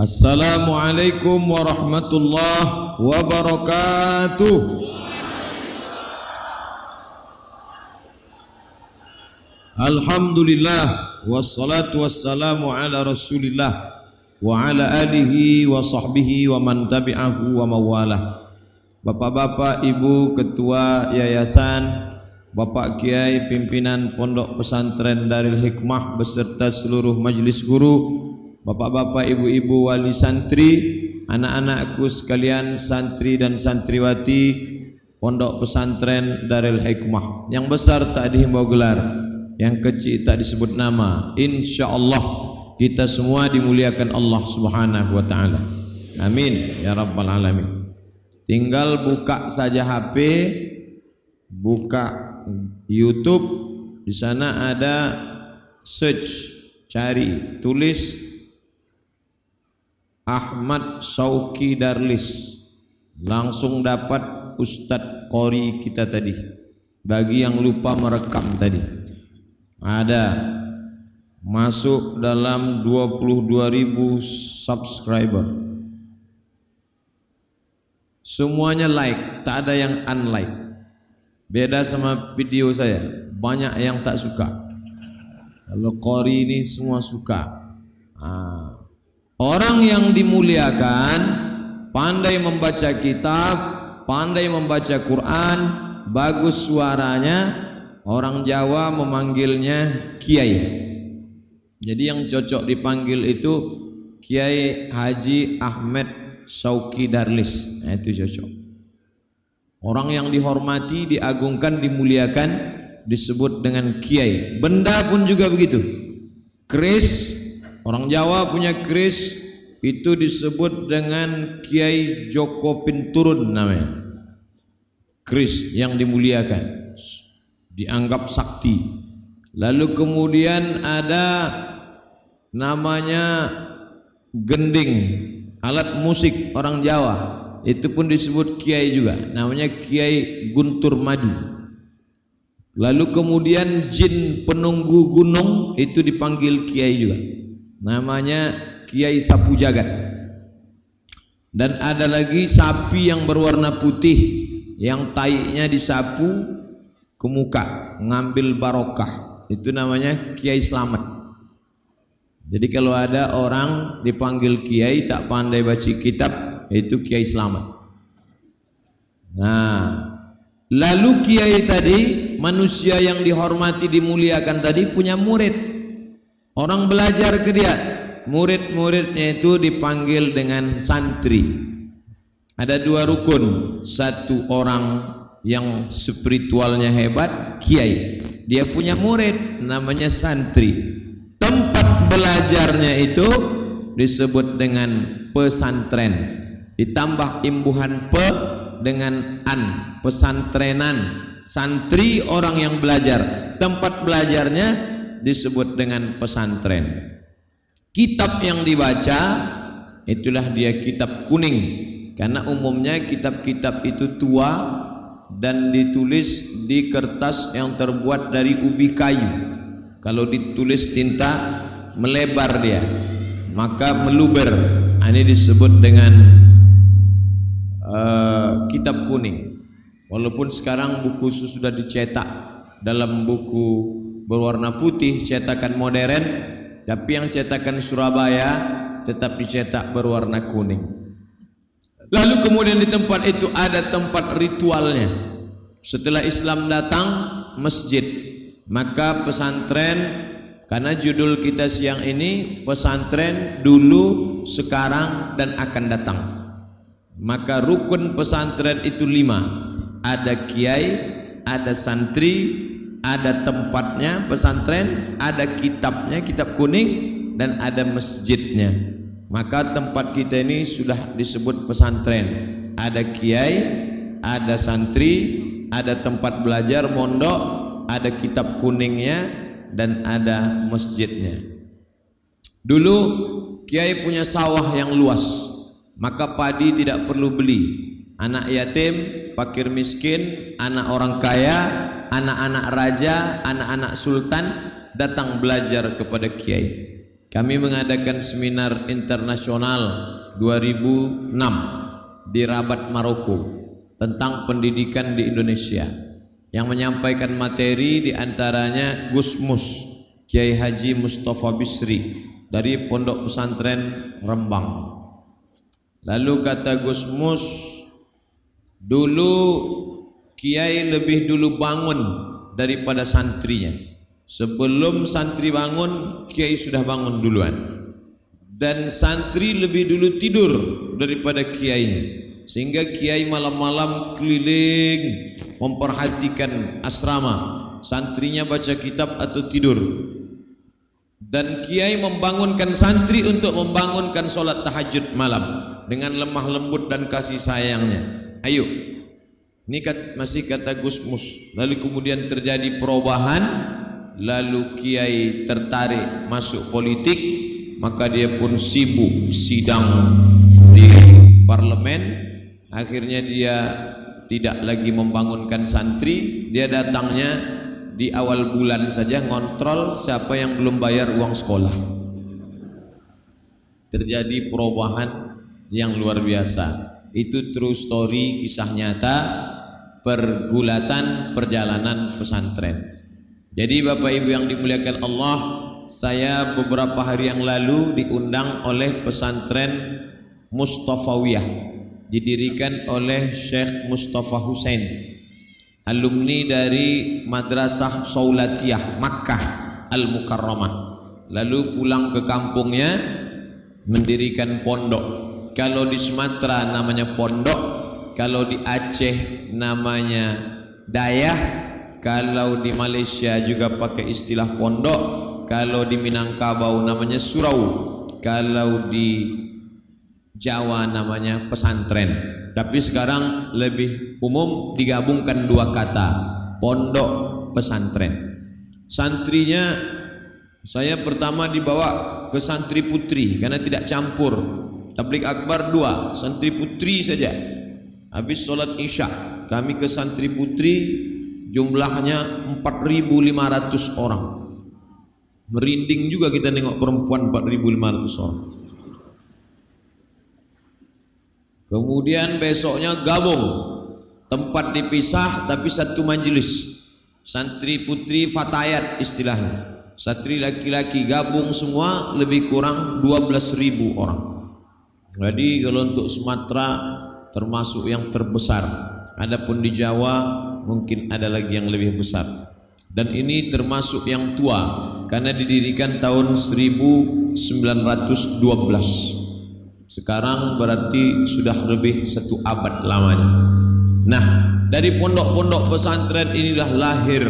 Assalamualaikum warahmatullahi wabarakatuh. Alhamdulillah wassalatu wassalamu ala Rasulillah wa ala alihi wa sahbihi wa man tabi'ahu wa mawalah. Bapak-bapak, Ibu Ketua Yayasan, Bapak Kiai pimpinan Pondok Pesantren Darul Hikmah beserta seluruh majelis guru, Bapak-bapak, Ibu-ibu wali santri, anak-anakku sekalian santri dan santriwati Pondok Pesantren Darul Hikmah. Yang besar tak dihimbau gelar, yang kecil tak disebut nama. Insyaallah kita semua dimuliakan Allah Subhanahu wa taala. Amin ya rabbal alamin. Tinggal buka saja HP, buka YouTube, di sana ada search, cari, tulis Ahmad Syauqi Darlis, langsung dapat Ustadz Qori kita tadi. Bagi yang lupa merekam tadi, ada masuk dalam 22.000 subscriber. Semuanya like, tak ada yang unlike. Beda sama video saya, banyak yang tak suka. Kalau Qori ini semua suka. Orang yang dimuliakan pandai membaca kitab, pandai membaca Quran, bagus suaranya. Orang Jawa memanggilnya kiai. Jadi yang cocok dipanggil itu Kiai Haji Ahmad Syauqi Darlis. Nah, itu cocok. Orang yang dihormati, diagungkan, dimuliakan disebut dengan kiai. Benda pun juga begitu. Keris, orang Jawa punya keris itu disebut dengan Kiai Joko Pinturun namanya. Keris yang dimuliakan, dianggap sakti. Lalu kemudian ada namanya gending, alat musik orang Jawa, itu pun disebut kiai juga, namanya Kiai Guntur Madu. Lalu kemudian jin penunggu gunung itu dipanggil kiai juga, namanya Kiai Sapu Jagat. Dan ada lagi sapi yang berwarna putih, yang taiknya disapu ke muka, ngambil barokah, itu namanya Kiai Slamet. Jadi kalau ada orang dipanggil kiai tak pandai baca kitab, itu Kiai Slamet. Nah, lalu kiai tadi, manusia yang dihormati, dimuliakan tadi, punya murid. Orang belajar ke dia, murid-muridnya itu dipanggil dengan santri. Ada dua rukun, satu orang yang spiritualnya hebat, kiai, dia punya murid namanya santri. Tempat belajarnya itu disebut dengan pesantren, ditambah imbuhan pe dengan an, pesantrenan. Santri orang yang belajar, tempat belajarnya disebut dengan pesantren. Kitab yang dibaca itulah dia kitab kuning, karena umumnya kitab-kitab itu tua dan ditulis di kertas yang terbuat dari ubi kayu. Kalau ditulis tinta melebar dia, maka meluber. Ini disebut dengan kitab kuning. Walaupun sekarang buku sudah dicetak dalam buku berwarna putih, cetakan modern, tapi yang cetakan Surabaya tetap dicetak berwarna kuning. Lalu kemudian di tempat itu ada tempat ritualnya. Setelah Islam datang, masjid. Maka pesantren, karena judul kita siang ini pesantren dulu, sekarang, dan akan datang. Maka rukun pesantren itu 5. Ada kiai, ada santri, ada tempatnya pesantren, ada kitabnya, kitab kuning, dan ada masjidnya. Maka tempat kita ini sudah disebut pesantren. Ada kiai, ada santri, ada tempat belajar mondok, ada kitab kuningnya, dan ada masjidnya. Dulu kiai punya sawah yang luas, maka padi tidak perlu beli. Anak yatim, fakir miskin, anak orang kaya, anak-anak raja, anak-anak sultan datang belajar kepada kiai. Kami mengadakan seminar internasional 2006 di Rabat, Maroko tentang pendidikan di Indonesia. Yang menyampaikan materi diantaranya Gus Mus, Kiai Haji Mustafa Bisri dari Pondok Pesantren Rembang. Lalu kata Gus Mus, dulu Kiai lebih dulu bangun daripada santrinya. Sebelum santri bangun, Kiai sudah bangun duluan. Dan santri lebih dulu tidur daripada kiainya. Sehingga Kiai malam-malam keliling memperhatikan asrama, santrinya baca kitab atau tidur. Dan Kiai membangunkan santri untuk membangunkan sholat tahajud malam dengan lemah lembut dan kasih sayangnya. Ayo, ini masih kata Gus Mus. Lalu kemudian terjadi perubahan. Lalu Kiai tertarik masuk politik, maka dia pun sibuk sidang di parlemen. Akhirnya dia tidak lagi membangunkan santri, dia datangnya di awal bulan saja ngontrol siapa yang belum bayar uang sekolah. Terjadi perubahan yang luar biasa. Itu true story, kisah nyata pergulatan perjalanan pesantren. Jadi Bapak Ibu yang dimuliakan Allah, saya beberapa hari yang lalu diundang oleh pesantren Mustafawiyah, didirikan oleh Syekh Mustafa Hussein, alumni dari Madrasah Saulatiyah Makkah Al-Mukarramah. Lalu pulang ke kampungnya mendirikan pondok. Kalau di Sumatera namanya pondok, kalau di Aceh namanya dayah, kalau di Malaysia juga pakai istilah pondok, kalau di Minangkabau namanya surau, kalau di Jawa namanya pesantren. Tapi sekarang lebih umum digabungkan dua kata, pondok pesantren. Santrinya saya pertama dibawa ke santri putri karena tidak campur. Tabligh akbar 2, santri putri saja. Habis sholat isya kami ke santri putri, jumlahnya 4.500 orang. Merinding juga kita nengok perempuan 4.500 orang. Kemudian besoknya gabung, tempat dipisah tapi satu majelis. Santri putri fatayat istilahnya. Santri laki-laki gabung semua lebih kurang 12.000 orang. Jadi kalau untuk Sumatera termasuk yang terbesar. Adapun di Jawa mungkin ada lagi yang lebih besar. Dan ini termasuk yang tua karena didirikan tahun 1912. Sekarang berarti sudah lebih 1 abad lamanya. Nah, dari pondok-pondok pesantren inilah lahir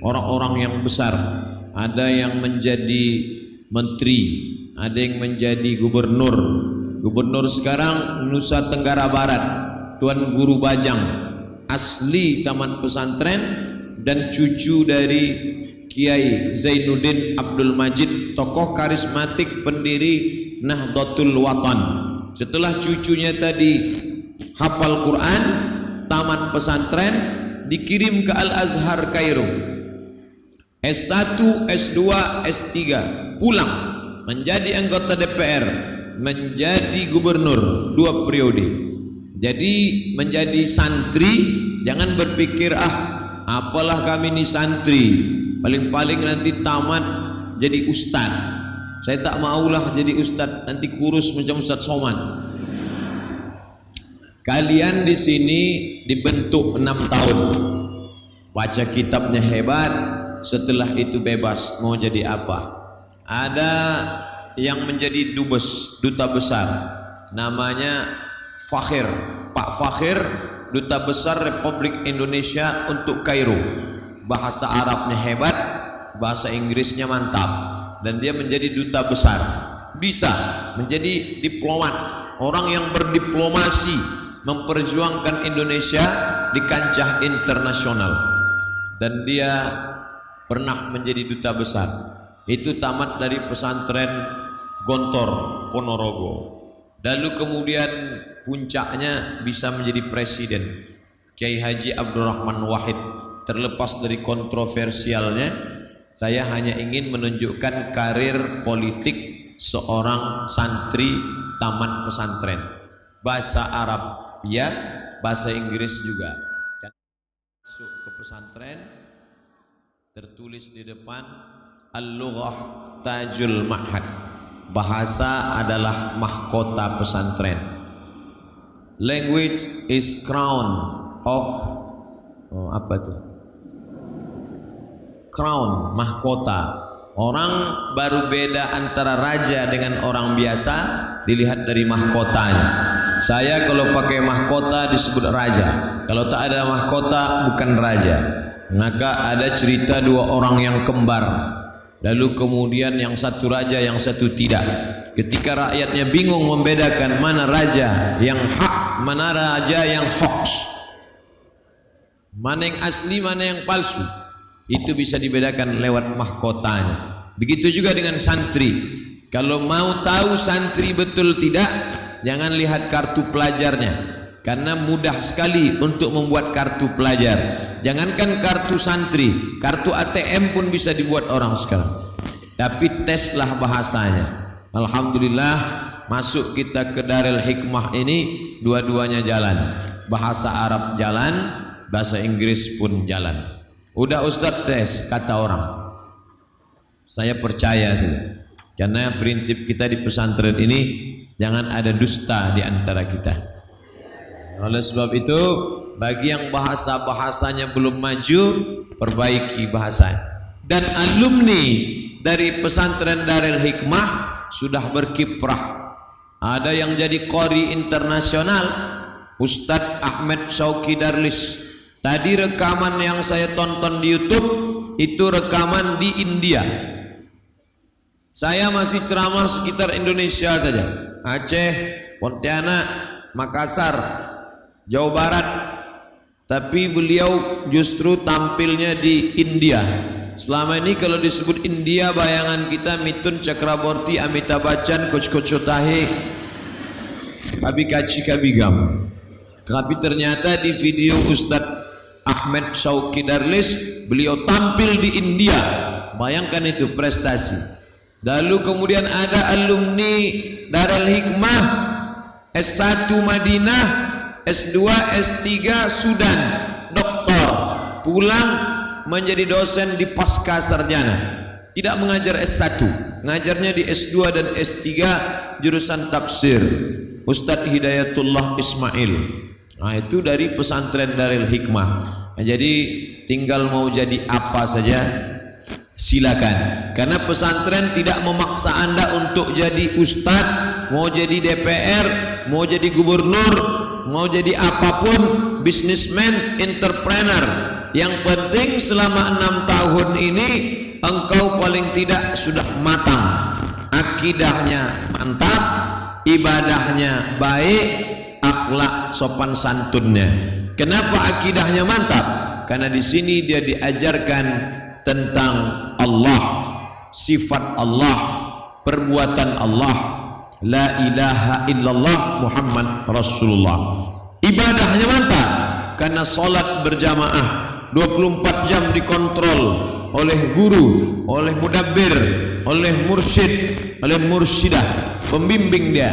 orang-orang yang besar. Ada yang menjadi menteri, ada yang menjadi gubernur. Gubernur sekarang Nusa Tenggara Barat, Tuan Guru Bajang, asli taman pesantren dan cucu dari Kiai Zainuddin Abdul Majid, tokoh karismatik pendiri Nahdlatul Watan. Setelah cucunya tadi hafal Quran, tamat pesantren, dikirim ke Al-Azhar Kairo, S1, S2, S3, pulang menjadi anggota DPR, menjadi gubernur 2 periode. Jadi menjadi santri, jangan berpikir apalah kami ini santri, paling-paling nanti tamat jadi ustad. Saya tak maulah jadi ustad, nanti kurus macam Ustaz Somad. Kalian di sini dibentuk 6 tahun, baca kitabnya hebat, setelah itu bebas mau jadi apa. Ada yang menjadi dubes, duta besar, namanya Fakhir, Pak Fakhir, duta besar Republik Indonesia untuk Kairo. Bahasa Arabnya hebat, bahasa Inggrisnya mantap, dan dia menjadi duta besar. Bisa menjadi diplomat, orang yang berdiplomasi, memperjuangkan Indonesia di kancah internasional. Dan dia pernah menjadi duta besar. Itu tamat dari pesantren Gontor Ponorogo. Lalu kemudian puncaknya bisa menjadi presiden, Kiai Haji Abdurrahman Wahid. Terlepas dari kontroversialnya, saya hanya ingin menunjukkan karir politik seorang santri tamat pesantren. Bahasa Arab ya, bahasa Inggris juga. Masuk ke pesantren, tertulis di depan Al-Lughah Tajul Ma'had. Bahasa adalah mahkota pesantren. Language is crown of apa tuh? Crown, mahkota. Orang baru beda antara raja dengan orang biasa dilihat dari mahkotanya. Saya kalau pakai mahkota disebut raja, kalau tak ada mahkota bukan raja. Maka ada cerita dua orang yang kembar, lalu kemudian yang satu raja yang satu tidak. Ketika rakyatnya bingung membedakan mana raja yang hak, mana raja yang hoax, mana yang asli, mana yang palsu, itu bisa dibedakan lewat mahkotanya. Begitu juga dengan santri. Kalau mau tahu santri betul tidak, jangan lihat kartu pelajarnya, karena mudah sekali untuk membuat kartu pelajar. Jangankan kartu santri, kartu ATM pun bisa dibuat orang sekarang. Tapi teslah bahasanya. Alhamdulillah, masuk kita ke Darul Hikmah ini dua-duanya jalan. Bahasa Arab jalan, bahasa Inggris pun jalan. Udah Ustadz tes, kata orang. Saya percaya sih, karena prinsip kita di pesantren ini jangan ada dusta di antara kita. Oleh sebab itu, bagi yang bahasa-bahasanya belum maju, perbaiki bahasanya. Dan alumni dari pesantren Darul Hikmah sudah berkiprah. Ada yang jadi qori internasional, Ustadz Ahmed Syauqi Darlis. Tadi rekaman yang saya tonton di YouTube itu rekaman di India. Saya masih ceramah sekitar Indonesia saja, Aceh, Pontianak, Makassar, Jawa Barat. Tapi beliau justru tampilnya di India. Selama ini kalau disebut India, bayangan kita Mithun Chakraborty, Amitabh Bachchan, Coach Tahe, Abhika Chikabigam. Tapi ternyata di video Ustadz Ahmed Syauqi Darlis, beliau tampil di India. Bayangkan itu prestasi. Lalu kemudian ada alumni Darul Hikmah, S1 Madinah, S2, S3 Sudan, doktor, pulang menjadi dosen di pasca sarjana. Tidak mengajar S1, ngajarnya di S2 dan S3 jurusan tafsir. Ustadz Hidayatullah Ismail. Nah, itu dari pesantren Darul Hikmah. Nah, jadi tinggal mau jadi apa saja silakan. Karena pesantren tidak memaksa Anda untuk jadi ustadz, mau jadi DPR, mau jadi gubernur, mau jadi apapun, bisnismen, entrepreneur. Yang penting selama 6 tahun ini engkau paling tidak sudah matang, akidahnya mantap, ibadahnya baik, akhlak sopan santunnya. Kenapa akidahnya mantap? Karena di sini dia diajarkan tentang Allah, sifat Allah, perbuatan Allah, la ilaha illallah Muhammad Rasulullah. Ibadahnya mantap karena salat berjamaah 24 jam dikontrol oleh guru, oleh mudabbir, oleh mursyid, oleh mursyidah, pembimbing dia.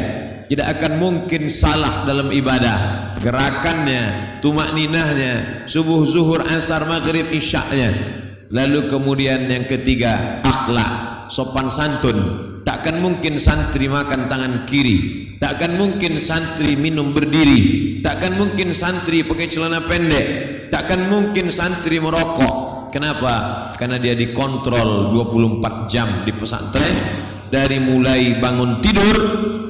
Tidak akan mungkin salah dalam ibadah. Gerakannya, tumakninahnya, subuh, zuhur, asar, maghrib, isya'nya. Lalu kemudian yang ketiga, akhlak, sopan santun. Takkan mungkin santri makan tangan kiri, takkan mungkin santri minum berdiri, takkan mungkin santri pakai celana pendek, takkan mungkin santri merokok. Kenapa? Karena dia dikontrol 24 jam di pesantren. Dari mulai bangun tidur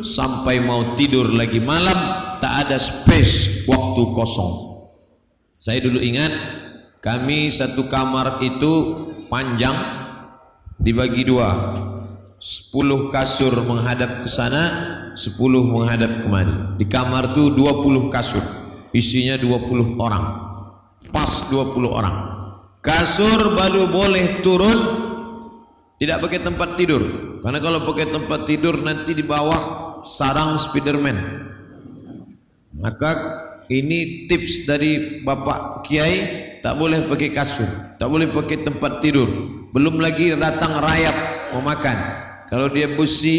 sampai mau tidur lagi malam, tak ada space waktu kosong. Saya dulu ingat, kami satu kamar itu panjang dibagi dua, 10 kasur menghadap ke sana, 10 menghadap kemari. Di kamar itu 20 kasur, isinya 20 orang, pas 20 orang. Kasur baru boleh turun tidak pakai tempat tidur, karena kalau pakai tempat tidur nanti di bawah sarang Spiderman. Maka ini tips dari Bapak Kiai, tak boleh pakai kasur, tak boleh pakai tempat tidur. Belum lagi datang rayap mau makan, Kalau dia besi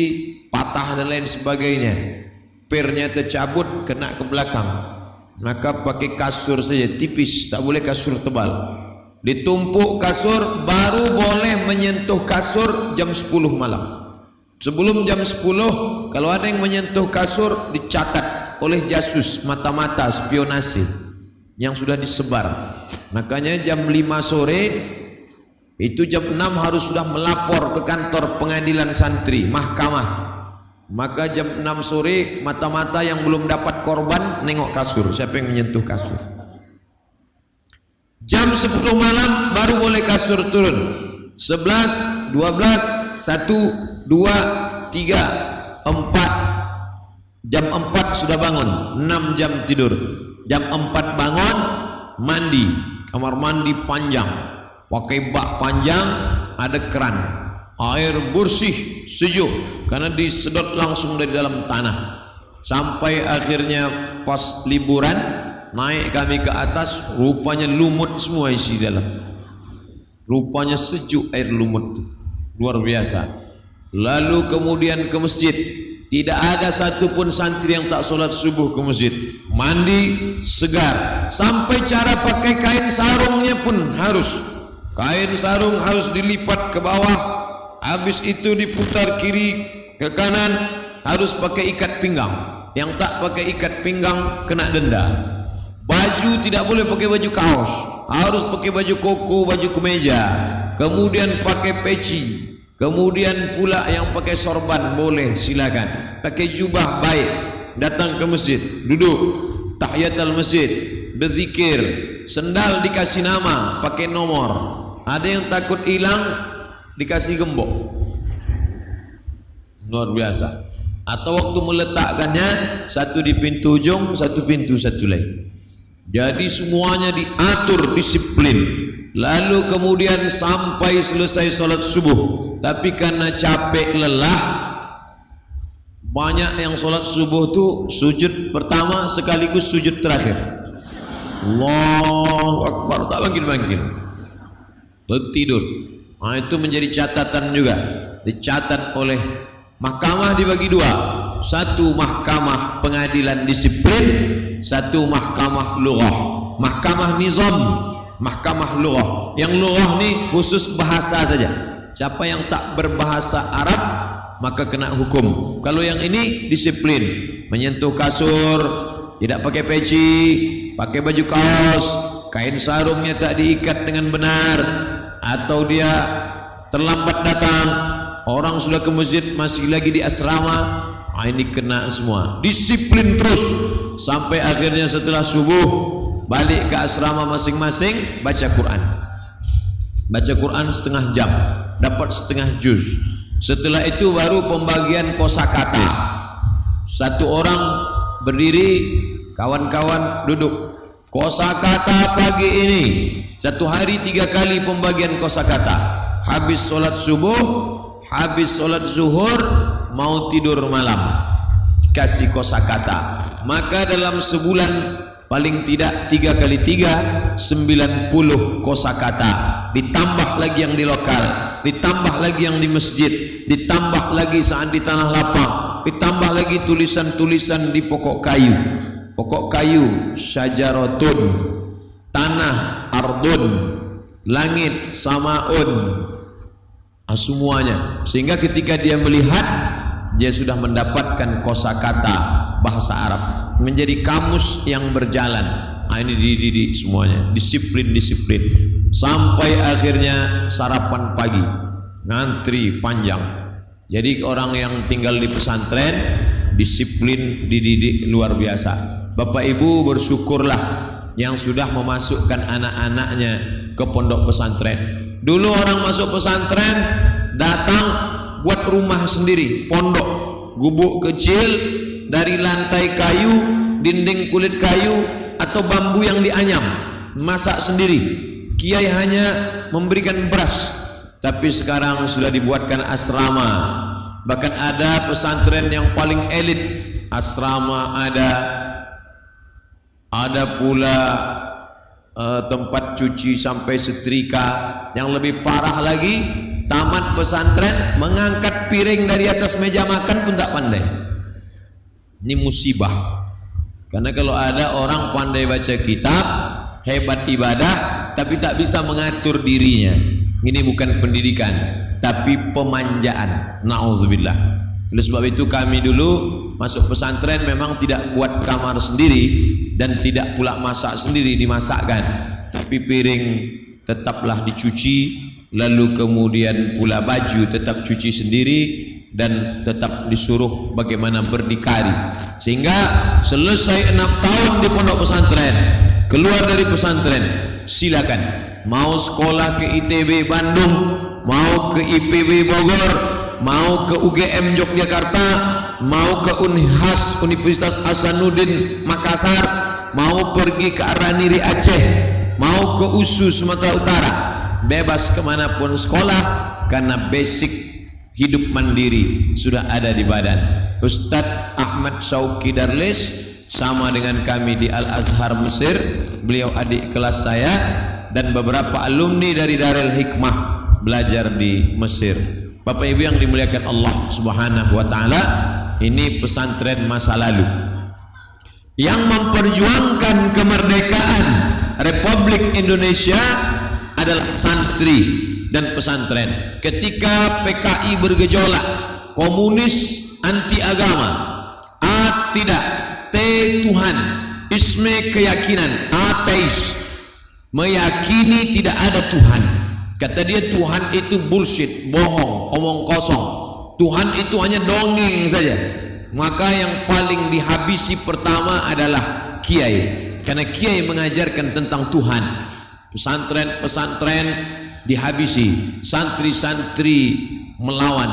patah dan lain sebagainya, pernya tercabut kena ke belakang, maka pakai kasur saja tipis, tak boleh kasur tebal. Ditumpuk kasur, baru boleh menyentuh kasur jam 10 malam. Sebelum jam 10, kalau ada yang menyentuh kasur, dicatat oleh jasus, mata-mata spionase yang sudah disebar. Makanya jam 5 sore itu jam 6 harus sudah melapor ke kantor pengadilan santri, mahkamah. Maka jam 6 sore mata-mata yang belum dapat korban nengok kasur, siapa yang menyentuh kasur. Jam 10 malam baru boleh kasur turun. 11, 12, 1, 2, 3, 4. Jam 4 sudah bangun, 6 jam tidur. Jam 4 bangun, mandi, kamar mandi panjang, pakai bak panjang, ada keran, air bersih, sejuk, karena disedot langsung dari dalam tanah. Sampai akhirnya pas liburan, naik kami ke atas, rupanya lumut semua isi dalam. Rupanya sejuk air lumut itu, luar biasa. Lalu kemudian ke masjid, tidak ada satupun santri yang tak sholat subuh ke masjid, mandi segar, sampai cara pakai kain sarungnya pun harus, kain sarung harus dilipat ke bawah, habis itu diputar kiri ke kanan, harus pakai ikat pinggang. Yang tak pakai ikat pinggang kena denda. Baju tidak boleh pakai baju kaos, harus pakai baju koko, baju kemeja, kemudian pakai peci. Kemudian pula yang pakai sorban boleh, silakan. Pakai jubah baik, datang ke masjid, duduk, tahiyatul masjid, berzikir, sendal dikasih nama, pakai nomor. Ada yang takut hilang, dikasih gembok. Luar biasa. Atau waktu meletakkannya, satu di pintu ujung, satu pintu satu lain. Jadi semuanya diatur disiplin. Lalu kemudian sampai selesai sholat subuh, tapi karena capek lelah, banyak yang sholat subuh tu sujud pertama sekaligus sujud terakhir. Allahu Akbar, tak bangkit-bangkit, tidur. Nah, itu menjadi catatan juga, dicatat oleh mahkamah. Dibagi dua, satu mahkamah pengadilan disiplin, satu mahkamah lughah, mahkamah nizam, mahkamah lughah. Yang lughah ni khusus bahasa saja. Siapa yang tak berbahasa Arab maka kena hukum. Kalau yang ini disiplin, menyentuh kasur tidak pakai peci, pakai baju kaos, kain sarungnya tak diikat dengan benar, atau dia terlambat datang, orang sudah ke masjid masih lagi di asrama, ini kena semua. Disiplin terus sampai akhirnya setelah subuh balik ke asrama masing-masing, baca Quran. Baca Quran setengah jam, dapat setengah juz. Setelah itu baru pembagian kosakata. Satu orang berdiri, kawan-kawan duduk. Kosakata pagi ini, satu hari 3 kali pembagian kosakata. Habis sholat subuh, habis sholat zuhur, mau tidur malam, kasih kosakata. Maka dalam sebulan paling tidak 3 kali 3, 90 kosakata. Ditambah lagi yang di lokal, ditambah lagi yang di masjid, ditambah lagi saat di tanah lapang, ditambah lagi tulisan-tulisan di pokok kayu. Pokok kayu syajaratun, tanah ardun, langit samaun, semuanya. Sehingga ketika dia melihat, dia sudah mendapatkan kosakata bahasa Arab, menjadi kamus yang berjalan. Ini dididik semuanya, disiplin sampai akhirnya sarapan pagi, ngantri panjang. Jadi orang yang tinggal di pesantren disiplin, dididik luar biasa. Bapak Ibu bersyukurlah yang sudah memasukkan anak-anaknya ke pondok pesantren. Dulu orang masuk pesantren datang buat rumah sendiri, pondok, gubuk kecil dari lantai kayu, dinding kulit kayu atau bambu yang dianyam, masak sendiri. Kiai hanya memberikan beras. Tapi sekarang sudah dibuatkan asrama. Bahkan ada pesantren yang paling elit, asrama ada pula tempat cuci sampai setrika. Yang lebih parah lagi, tamat pesantren, mengangkat piring dari atas meja makan pun tak pandai. Ini musibah. Karena kalau ada orang pandai baca kitab, hebat ibadah, tapi tak bisa mengatur dirinya, ini bukan pendidikan, tapi pemanjaan. Na'udzubillah. Oleh sebab itu kami dulu masuk pesantren memang tidak buat kamar sendiri dan tidak pula masak sendiri, dimasakkan, tapi piring tetaplah dicuci, lalu kemudian pula baju tetap cuci sendiri, dan tetap disuruh bagaimana berdikari, sehingga selesai 6 tahun di pondok pesantren, keluar dari pesantren, silakan mau sekolah ke ITB Bandung, mau ke IPB Bogor, mau ke UGM Yogyakarta, mau ke Unhas Universitas Hasanuddin Makassar, mau pergi ke Araniri Aceh, mau ke USU Sumatera Utara, bebas kemanapun sekolah, karena basic hidup mandiri sudah ada di badan. Ustadz Ahmad Syauqi Darlis sama dengan kami di Al-Azhar Mesir, beliau adik kelas saya, dan beberapa alumni dari Darul Hikmah belajar di Mesir. Bapak Ibu yang dimuliakan Allah Subhanahu wa taala, ini pesantren masa lalu yang memperjuangkan kemerdekaan Republik Indonesia adalah santri dan pesantren. Ketika PKI bergejolak, komunis anti agama, A tidak, T Tuhan, isme keyakinan, ateis, meyakini tidak ada Tuhan. Kata dia Tuhan itu bullshit, bohong, omong kosong. Tuhan itu hanya dongeng saja. Maka yang paling dihabisi pertama adalah kiai, karena kiai mengajarkan tentang Tuhan. Pesantren-pesantren dihabisi, santri-santri melawan,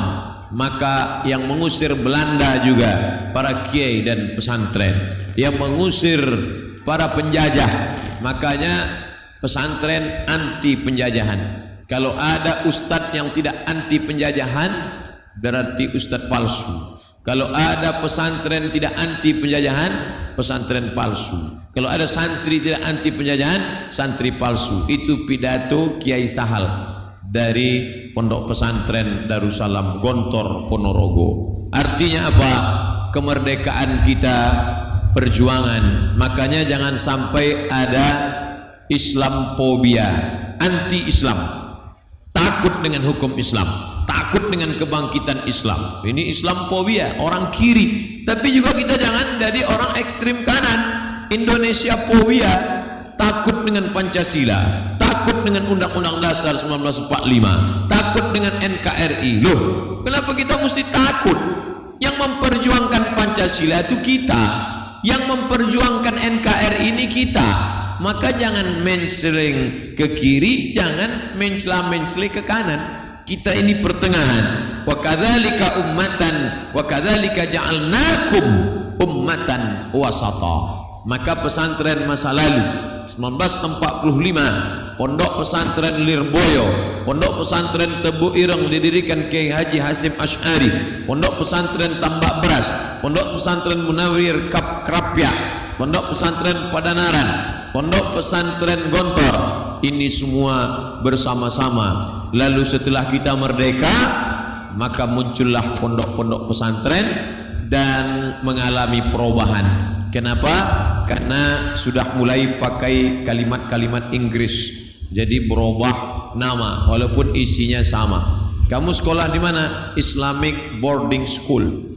maka yang mengusir Belanda juga para kiai dan pesantren, yang mengusir para penjajah. Makanya pesantren anti penjajahan. Kalau ada ustadz yang tidak anti penjajahan, berarti ustadz palsu. Kalau ada pesantren tidak anti penjajahan, pesantren palsu. Kalau ada santri tidak anti penjajahan, santri palsu. Itu pidato Kiai Sahal dari Pondok Pesantren Darussalam Gontor Ponorogo. Artinya apa? Kemerdekaan kita, perjuangan. Makanya jangan sampai ada Islamophobia, anti-Islam, takut dengan hukum Islam, takut dengan kebangkitan Islam. Ini Islamophobia, orang kiri. Tapi juga kita jangan jadi orang ekstrim kanan, Indonesia phobia, takut dengan Pancasila, takut dengan Undang-Undang Dasar 1945, takut dengan NKRI. Loh, kenapa kita mesti takut? Yang memperjuangkan Pancasila itu kita, yang memperjuangkan NKRI ini kita. Maka jangan menceling ke kiri, jangan mencela-mencela ke kanan. Kita ini pertengahan. Wa kadzalika ummatan wa kadzalika ja'alnakum ummatan wasata. Maka pesantren masa lalu 1945, Pondok Pesantren Lirboyo, Pondok Pesantren Tebu Ireng didirikan Kiai Haji Hasim Asy'ari, Pondok Pesantren Tambak Beras, Pondok Pesantren Munawir Krapyak, Pondok Pesantren Padanaran, Pondok Pesantren Gontor, ini semua bersama-sama. Lalu setelah kita merdeka, maka muncullah pondok-pondok pesantren dan mengalami perubahan. Kenapa? Karena sudah mulai pakai kalimat-kalimat Inggris, jadi berubah nama walaupun isinya sama. Kamu sekolah di mana? Islamic Boarding School.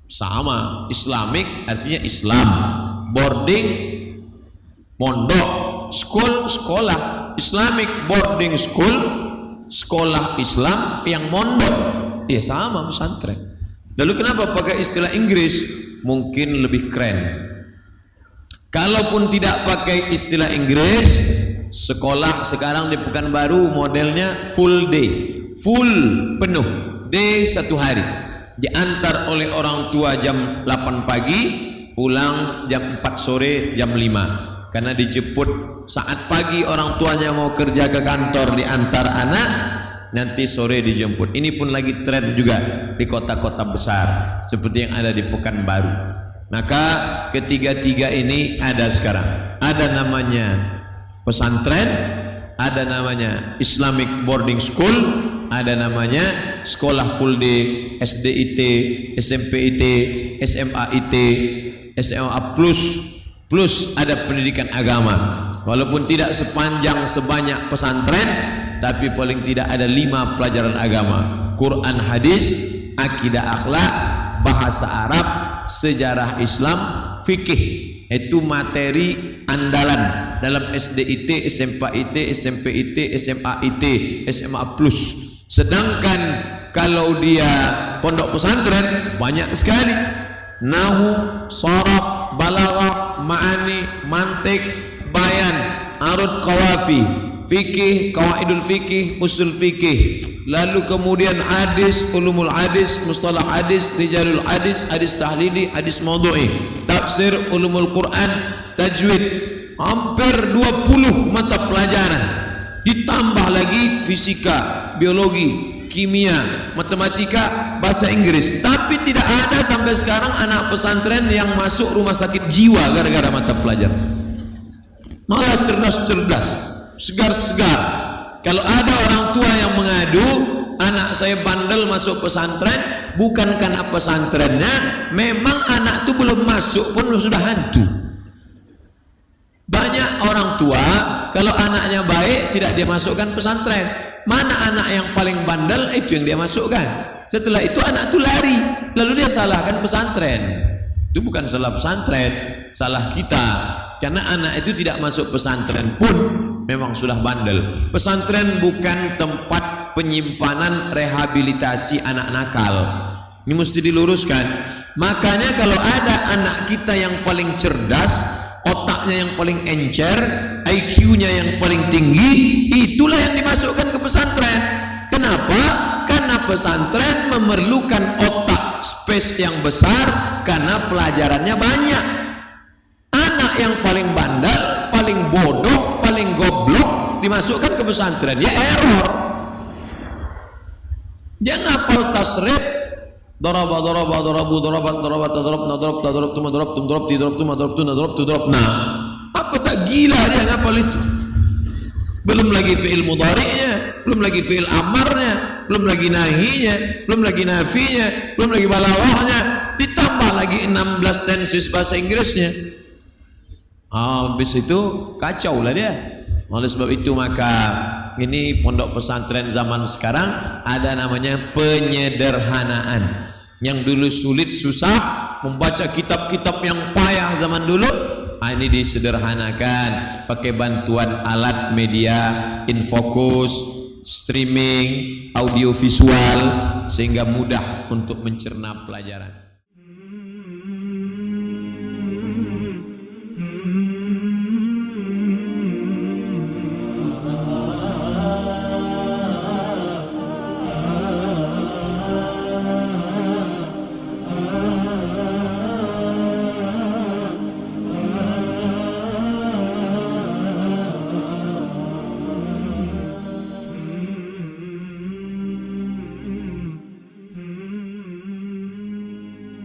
Sama, Islamic artinya Islam, boarding pondok, school sekolah. Islamic Boarding School, sekolah Islam yang mondok. Ya sama, pesantren. Lalu kenapa pakai istilah Inggris? Mungkin lebih keren. Kalaupun tidak pakai istilah Inggris, sekolah sekarang di Pekanbaru modelnya full day, full penuh, day 1 hari, diantar oleh orang tua jam 8 pagi, pulang jam 4 sore, jam 5, karena dijemput saat pagi orang tuanya mau kerja ke kantor, diantar anak, nanti sore dijemput. Ini pun lagi tren juga di kota-kota besar seperti yang ada di Pekanbaru. Maka ketiga-tiga ini ada sekarang. Ada namanya pesantren, ada namanya Islamic Boarding School, ada namanya sekolah full day, SDIT, SMPIT, SMAIT, SMA plus ada pendidikan agama. Walaupun tidak sebanyak pesantren, tapi paling tidak ada 5 pelajaran agama: Quran, hadis, akidah, akhlak, bahasa Arab, sejarah Islam, fikih. Itu materi andalan dalam SDIT, SMPIT, SMAIT, SMA plus. Sedangkan kalau dia pondok pesantren banyak sekali: nahu, sharaf, balaghah, ma'ani, mantik, bayan, arud, qawafi, fikih, qawaidul fikih, usul fikih. Lalu kemudian hadis, ulumul hadis, mustalah hadis, rijalul hadis, hadis tahlili, hadis maudhu'i, tafsir, ulumul Quran, tajwid. Hampir 20 mata pelajaran. Ditambah lagi fisika, biologi, kimia, matematika, bahasa Inggris. Tapi tidak ada sampai sekarang anak pesantren yang masuk rumah sakit jiwa gara-gara mata pelajaran. Malah cerdas-cerdas, segar-segar. Kalau ada orang tua yang mengadu, anak saya bandel masuk pesantren, bukan karena pesantrennya, memang anak itu belum masuk pun sudah hantu. Banyak orang tua kalau anaknya baik tidak dia masukkan pesantren. Mana anak yang paling bandel, itu yang dia masukkan. Setelah itu anak itu lari, lalu dia salahkan pesantren. Itu bukan salah pesantren, salah kita. Karena anak itu tidak masuk pesantren pun memang sudah bandel. Pesantren bukan tempat penyimpanan rehabilitasi anak nakal. Ini mesti diluruskan. Makanya kalau ada anak kita yang paling cerdas, otaknya yang paling encer, IQ-nya yang paling tinggi, itulah yang dimasukkan ke pesantren. Kenapa? Karena pesantren memerlukan otak space yang besar karena pelajarannya banyak. Anak yang paling bandel, paling bodoh, paling goblok dimasukkan ke pesantren, ya error. Dia ngapal tasrif, daraba darabat darabat tadrab nadrab tadrab tuma darab tum darab tidrab tuma darab tu nadrab tu darab. Nah, apa tak gila dia ngapal itu? Belum lagi fi'il mudhari'nya, belum lagi fi'il amarnya, belum lagi nahinya, belum lagi nafinya, belum lagi balaghahnya, ditambah lagi 16 tenses bahasa Inggrisnya. Habis itu kacau lah dia. Oleh sebab itu maka ini pondok pesantren zaman sekarang ada namanya penyederhanaan. Yang dulu sulit susah membaca kitab-kitab yang payah zaman dulu, ini disederhanakan pakai bantuan alat media, infocus, streaming, audio visual, sehingga mudah untuk mencerna pelajaran.